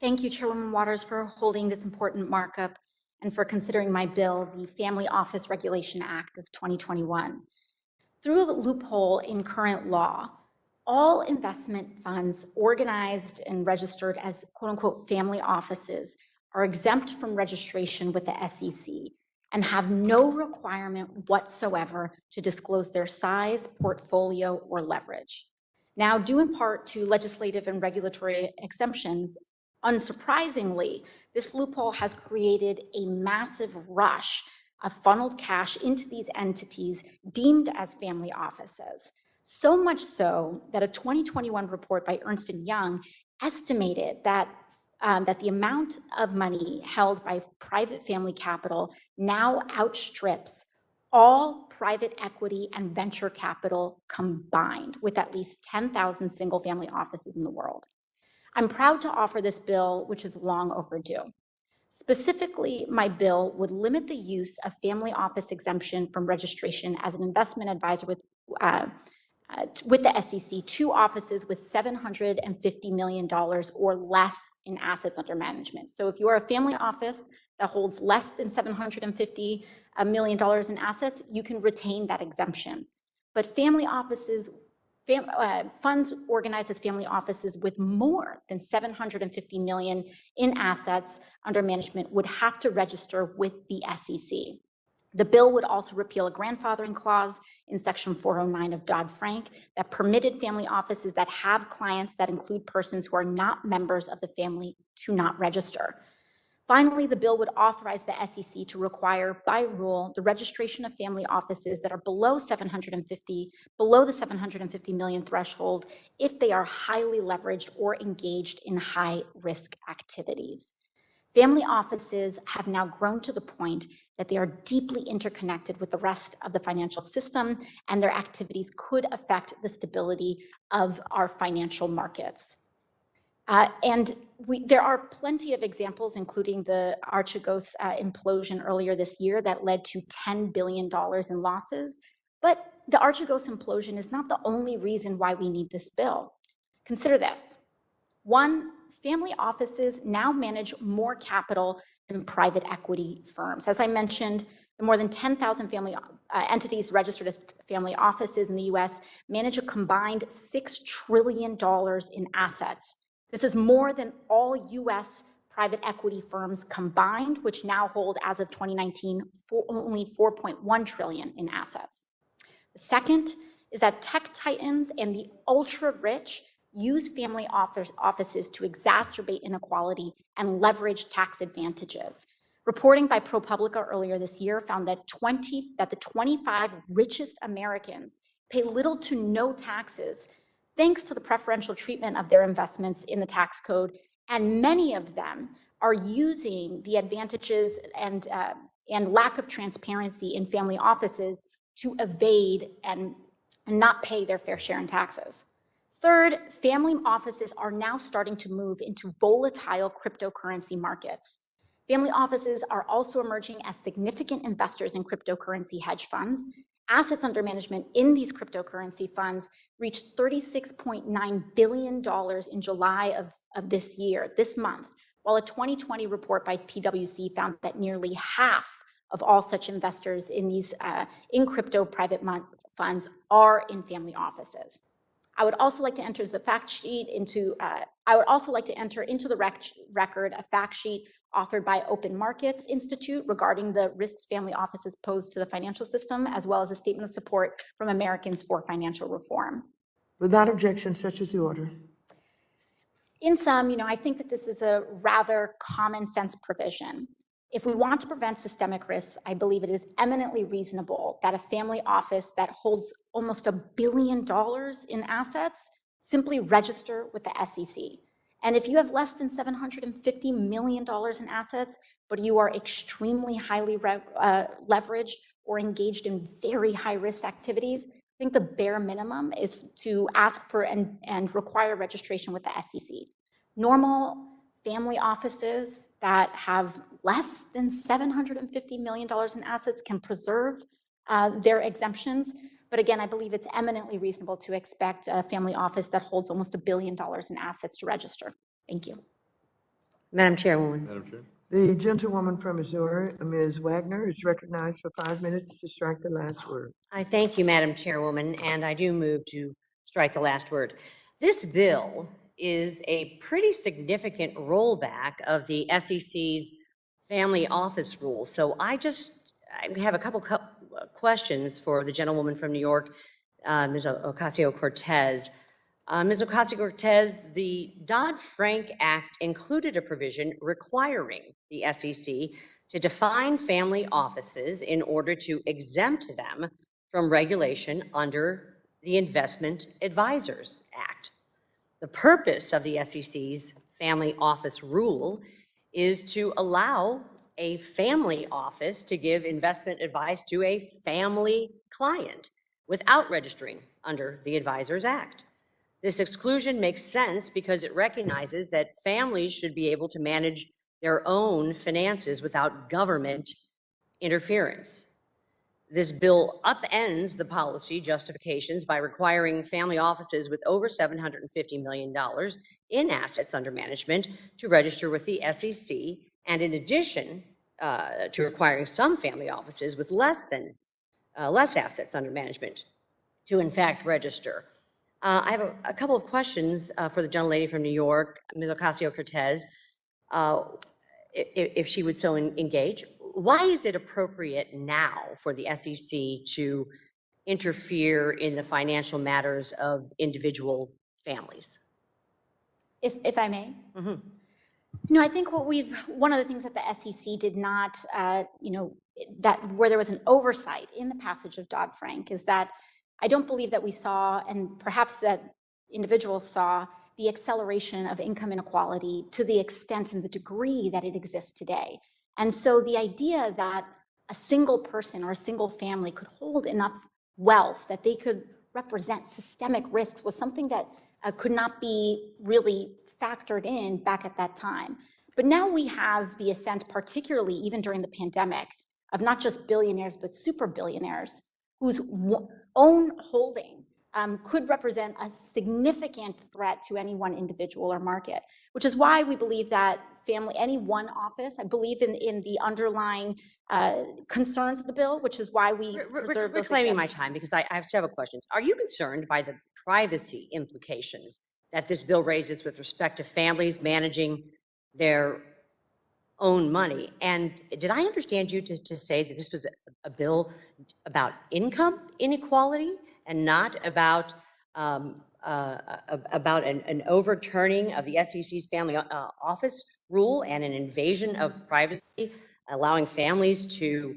Thank you, Chairwoman Waters, for holding this important markup and for considering my bill, the Family Office Regulation Act of 2021. Through a loophole in current law, all investment funds organized and registered as quote-unquote family offices are exempt from registration with the SEC and have no requirement whatsoever to disclose their size, portfolio, or leverage. Now, due in part to legislative and regulatory exemptions, unsurprisingly, this loophole has created a massive rush of funneled cash into these entities deemed as family offices. So much so that a 2021 report by Ernst & Young estimated that the amount of money held by private family capital now outstrips all private equity and venture capital combined, with at least 10,000 single-family offices in the world. I'm proud to offer this bill, which is long overdue. Specifically, my bill would limit the use of family office exemption from registration as an investment advisor with the SEC to offices with $750 million or less in assets under management. So if you are a family office that holds less than $750 million in assets, you can retain that exemption. But family offices, funds organized as family offices with more than $750 million in assets under management would have to register with the SEC. The bill would also repeal a grandfathering clause in Section 409 of Dodd-Frank that permitted family offices that have clients that include persons who are not members of the family to not register. Finally, the bill would authorize the SEC to require, by rule, the registration of family offices that are below the 750 million threshold if they are highly leveraged or engaged in high-risk activities. Family offices have now grown to the point that they are deeply interconnected with the rest of the financial system, and their activities could affect the stability of our financial markets. There are plenty of examples, including the Archegos implosion earlier this year that led to $10 billion in losses. But the Archegos implosion is not the only reason why we need this bill. Consider this. One, family offices now manage more capital than private equity firms. As I mentioned, the more than 10,000 family entities registered as family offices in the US manage a combined $6 trillion in assets. This is more than all US private equity firms combined, which now hold, as of 2019, only $4.1 trillion in assets. The second is that tech titans and the ultra-rich use family offices to exacerbate inequality and leverage tax advantages. Reporting by ProPublica earlier this year found that the 25 richest Americans pay little to no taxes thanks to the preferential treatment of their investments in the tax code, and many of them are using the advantages and lack of transparency in family offices to evade and not pay their fair share in taxes. Third, family offices are now starting to move into volatile cryptocurrency markets. Family offices are also emerging as significant investors in cryptocurrency hedge funds. Assets under management in these cryptocurrency funds reached $36.9 billion in July of this month, while a 2020 report by PwC found that nearly half of all such investors in these crypto private funds are in family offices. I would also like to enter the fact sheet into the record a fact sheet authored by Open Markets Institute regarding the risks family offices pose to the financial system, as well as a statement of support from Americans for Financial Reform. Without objection, such is the order. In sum, I think that this is a rather common sense provision. If we want to prevent systemic risks, I believe it is eminently reasonable that a family office that holds almost $1 billion in assets simply register with the SEC. And if you have less than $750 million in assets, but you are extremely highly leveraged or engaged in very high-risk activities, I think the bare minimum is to ask for and require registration with the SEC. Normal family offices that have less than $750 million in assets can preserve their exemptions. But again, I believe it's eminently reasonable to expect a family office that holds almost $1 billion in assets to register. Thank you. Madam Chairwoman. Madam Chair. The gentlewoman from Missouri, Ms. Wagner, is recognized for 5 minutes to strike the last word. I thank you, Madam Chairwoman, and I do move to strike the last word. This bill is a pretty significant rollback of the SEC's family office rule. So I have a couple questions for the gentlewoman from New York, Ms. Ocasio-Cortez. Ms. Ocasio-Cortez, the Dodd-Frank Act included a provision requiring the SEC to define family offices in order to exempt them from regulation under the Investment Advisors Act. The purpose of the SEC's family office rule is to allow a family office to give investment advice to a family client without registering under the Advisors Act. This exclusion makes sense because it recognizes that families should be able to manage their own finances without government interference. This bill upends the policy justifications by requiring family offices with over $750 million in assets under management to register with the SEC, and in addition to requiring some family offices with less assets under management to in fact register. I have a couple of questions for the gentlelady from New York, Ms. Ocasio-Cortez, if she would so engage. Why is it appropriate now for the SEC to interfere in the financial matters of individual families? If I may? Mm-hmm. I think one of the things that the SEC did not, that where there was an oversight in the passage of Dodd-Frank is that I don't believe that we saw, and perhaps that individuals saw, the acceleration of income inequality to the extent and the degree that it exists today. And so the idea that a single person or a single family could hold enough wealth that they could represent systemic risks was something that could not be really factored in back at that time. But now we have the ascent, particularly even during the pandemic, of not just billionaires, but super billionaires whose own holding could represent a significant threat to any one individual or market, which is why we believe that any one office, I believe in the underlying concerns of the bill, which is why we preserve those. Reclaiming my time, because I have several questions. Are you concerned by the privacy implications that this bill raises with respect to families managing their own money? And did I understand you to say that this was a bill about income inequality and not about an overturning of the SEC's family office rule and an invasion of privacy, allowing families to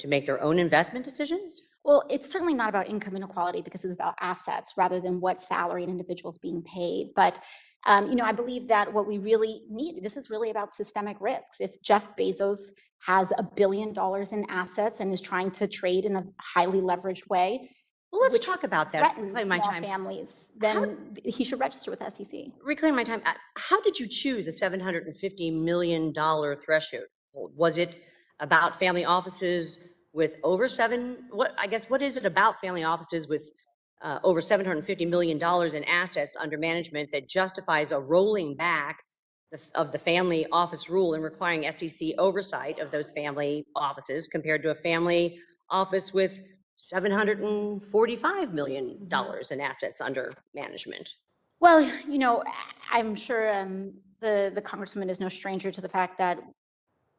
make their own investment decisions? Well, it's certainly not about income inequality because it's about assets rather than what salary an individual is being paid. But I believe that what we really need, this is really about systemic risks. If Jeff Bezos has $1 billion in assets and is trying to trade in a highly leveraged way, well, let's talk about that. Reclaim my time. Families, then he should register with SEC. Reclaim my time. How did you choose a $750 million threshold? Was it about family offices with over what is it about family offices with over $750 million in assets under management that justifies a rolling back of the family office rule and requiring SEC oversight of those family offices compared to a family office with $745 million in assets under management? Well, I'm sure the Congresswoman is no stranger to the fact that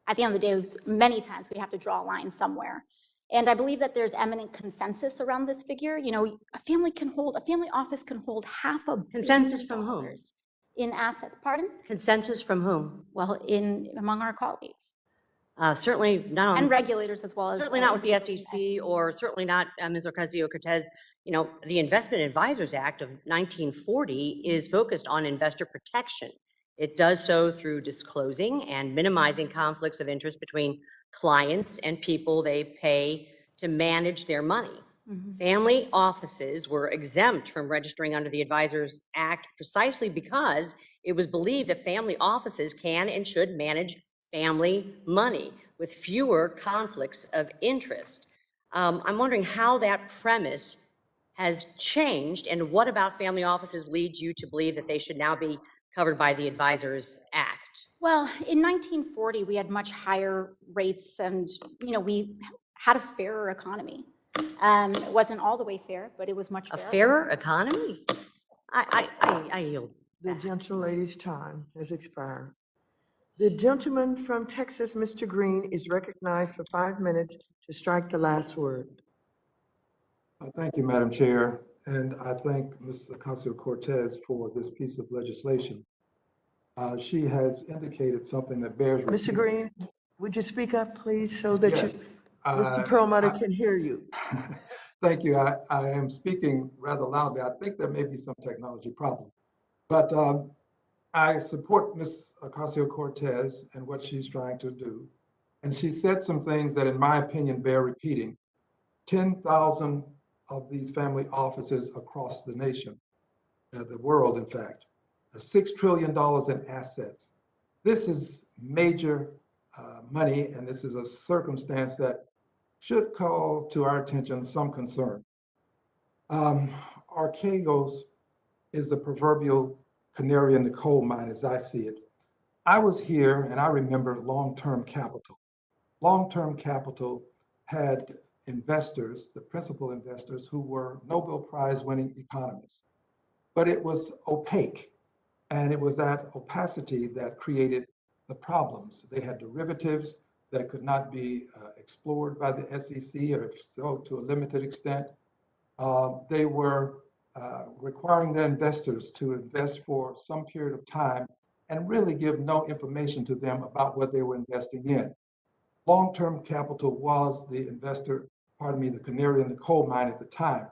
at the end of the day, many times we have to draw a line somewhere. And I believe that there's eminent consensus around this figure. A family office can hold $500 consensus from whom? In assets. Pardon? Consensus from whom? Well, among our colleagues. Certainly not. And regulators as well. Certainly not with the SEC, or certainly not Ms. Ocasio-Cortez. The Investment Advisors Act of 1940 is focused on investor protection. It does so through disclosing and minimizing conflicts of interest between clients and people they pay to manage their money. Mm-hmm. Family offices were exempt from registering under the Advisors Act precisely because it was believed that family offices can and should manage family money with fewer conflicts of interest. I'm wondering how that premise has changed, and what about family offices leads you to believe that they should now be covered by the Advisors Act? Well, in 1940, we had much higher rates and, we had a fairer economy. It wasn't all the way fair, but it was much A fairer. fairer economy? I yield. The gentlelady's time has expired. The gentleman from Texas, Mr. Green, is recognized for 5 minutes to strike the last word. Thank you, Madam Chair, and I thank Ms. Ocasio-Cortez for this piece of legislation. She has indicated something that bears Mr. repeating. Green, would you speak up, please, so that Yes. Mr. Perlmutter can hear you? Thank you. I am speaking rather loudly. I think there may be some technology problem. But I support Ms. Ocasio-Cortez and what she's trying to do. And she said some things that, in my opinion, bear repeating. 10,000 of these family offices across the nation, the world, in fact, $6 trillion in assets. This is major money, and this is a circumstance that should call to our attention some concern. Archegos is the proverbial canary in the coal mine, as I see it. I was here, and I remember long-term capital. Long-term capital had investors, the principal investors, who were Nobel Prize winning economists. But it was opaque, and it was that opacity that created the problems. They had derivatives that could not be explored by the SEC, or if so, to a limited extent. They were requiring their investors to invest for some period of time and really give no information to them about what they were investing in. Long-term capital was the the canary in the coal mine at the time.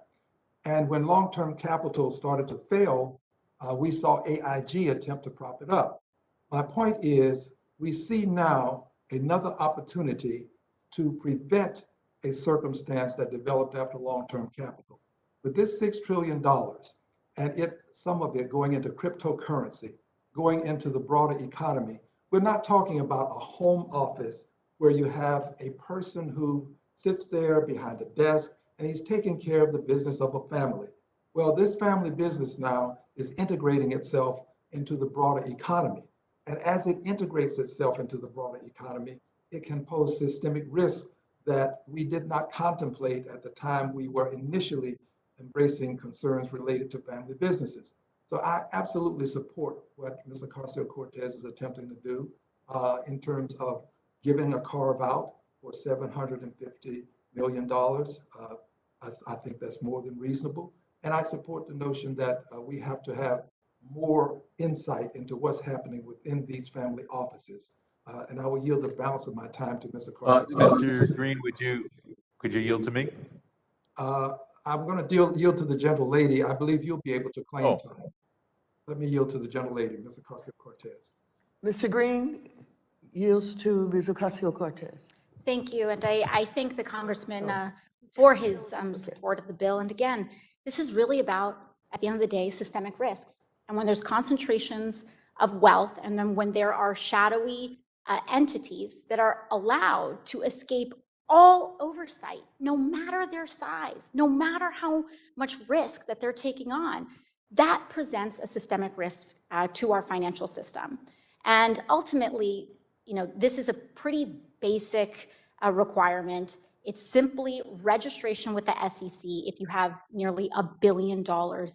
And when long-term capital started to fail, we saw AIG attempt to prop it up. My point is, we see now another opportunity to prevent a circumstance that developed after long-term capital. With this $6 trillion, and some of it going into cryptocurrency, going into the broader economy, we're not talking about a home office where you have a person who sits there behind a desk and he's taking care of the business of a family. Well, this family business now is integrating itself into the broader economy. And as it integrates itself into the broader economy, it can pose systemic risk that we did not contemplate at the time we were initially embracing concerns related to family businesses. So I absolutely support what Ms. Ocasio-Cortez is attempting to do in terms of giving a carve out for $750 million. I think that's more than reasonable. And I support the notion that we have to have more insight into what's happening within these family offices. And I will yield the balance of my time to Ms. Ocasio-Cortez. Mr. Green, could you yield to me? I'm going to yield to the gentle lady. I believe you'll be able to claim Oh. time. Let me yield to the gentle lady, Ms. Ocasio-Cortez. Mr. Green yields to Ms. Ocasio-Cortez. Thank you, and I thank the congressman for his support of the bill. And again, this is really about, at the end of the day, systemic risks. And when there's concentrations of wealth, and then when there are shadowy entities that are allowed to escape all oversight, no matter their size, no matter how much risk that they're taking on, that presents a systemic risk to our financial system. And ultimately, this is a pretty basic requirement. It's simply registration with the SEC if you have nearly $1 billion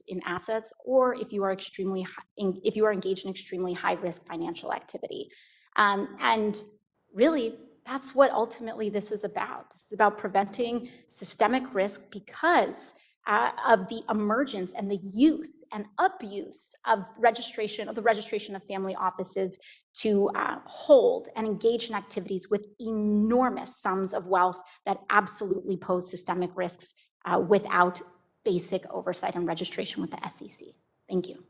in assets, or if you are engaged in extremely high risk financial activity. And really, that's what ultimately this is about. This is about preventing systemic risk because of the emergence and the use and abuse of the registration of family offices to hold and engage in activities with enormous sums of wealth that absolutely pose systemic risks without basic oversight and registration with the SEC. Thank you.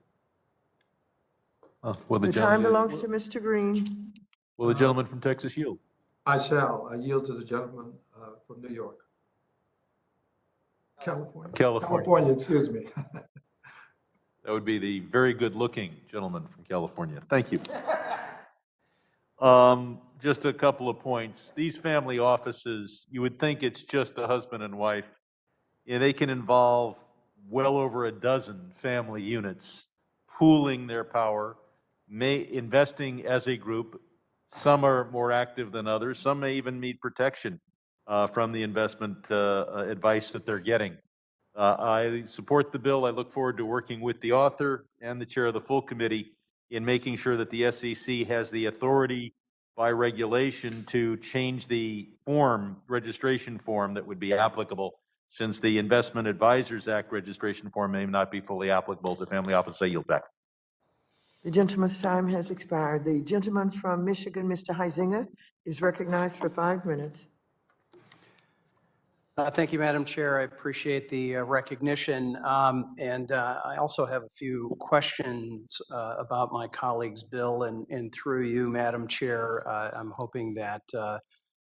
The time belongs to Mr. Green. Will the gentleman from Texas yield? I shall. I yield to the gentleman from New York. California, excuse me. That would be the very good-looking gentleman from California. Thank you. Just a couple of points. These family offices, you would think it's just a husband and wife. Yeah, they can involve well over a dozen family units pooling their power, investing as a group. Some are more active than others. Some may even need protection from the investment advice that they're getting. I support the bill. I look forward to working with the author and the chair of the full committee in making sure that the SEC has the authority by regulation to change the registration form that would be applicable, since the Investment Advisors Act registration form may not be fully applicable to family office. I yield back. The gentleman's time has expired. The gentleman from Michigan, Mr. Huizinga, is recognized for 5 minutes. Thank you, Madam Chair. I appreciate the recognition. And I also have a few questions about my colleague's bill. And through you, Madam Chair, I'm hoping that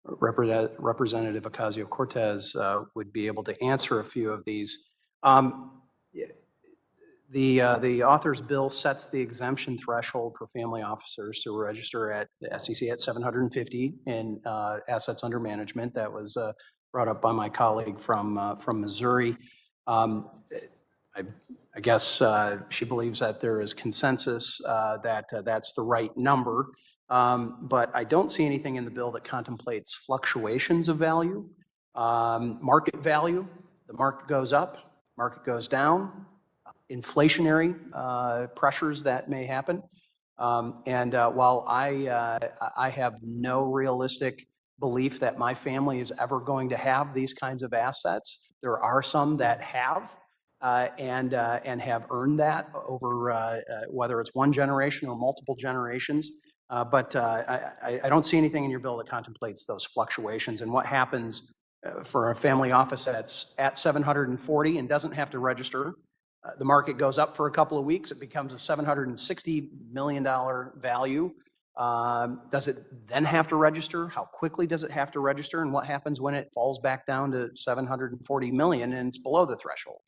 Representative Ocasio-Cortez would be able to answer a few of these. The author's bill sets the exemption threshold for family officers to register at the SEC at 750 in assets under management. That was brought up by my colleague from Missouri. I guess she believes that there is consensus that that's the right number, but I don't see anything in the bill that contemplates fluctuations of value, market value. The market goes up, market goes down, inflationary pressures that may happen. And while I have no realistic belief that my family is ever going to have these kinds of assets, there are some that have and have earned that over whether it's one generation or multiple generations. But I don't see anything in your bill that contemplates those fluctuations and what happens for a family office that's at 740 and doesn't have to register. The market goes up for a couple of weeks, it becomes a $760 million value. Does it then have to register? How quickly does it have to register? And what happens when it falls back down to 740 million and it's below the threshold?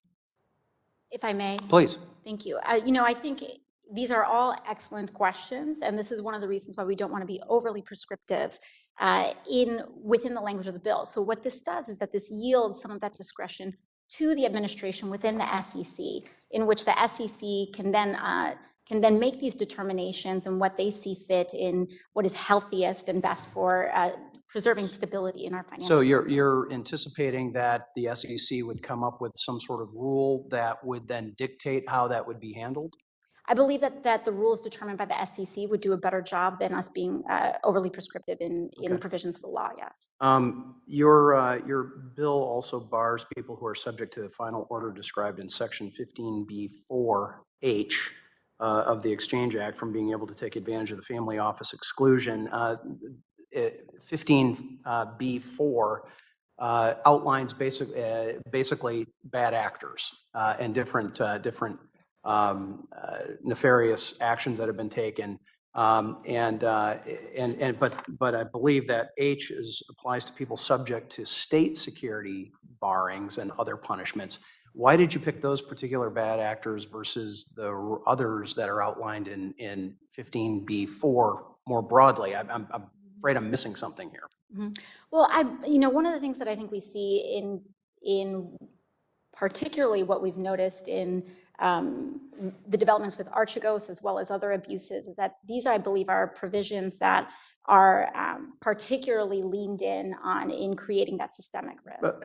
If I may. Please. Thank you. I think these are all excellent questions, and this is one of the reasons why we don't want to be overly prescriptive within the language of the bill. So what this does is that this yields some of that discretion to the administration within the SEC, in which the SEC can then make these determinations and what they see fit in what is healthiest and best for preserving stability in our financial So system. you're anticipating that the SEC would come up with some sort of rule that would then dictate how that would be handled? I believe that the rules determined by the SEC would do a better job than us being overly prescriptive in the provisions of the law, yes. Your bill also bars people who are subject to the final order described in Section 15B4H of the Exchange Act from being able to take advantage of the family office exclusion. 15B4 outlines basically bad actors and different nefarious actions that have been taken. But I believe that H applies to people subject to state security barrings and other punishments. Why did you pick those particular bad actors versus the others that are outlined in 15B4 more broadly? I'm afraid I'm missing something here. Mm-hmm. Well, one of the things that I think we see in particularly what we've noticed in the developments with Archegos as well as other abuses is that these, I believe, are provisions that are particularly leaned in creating that systemic risk.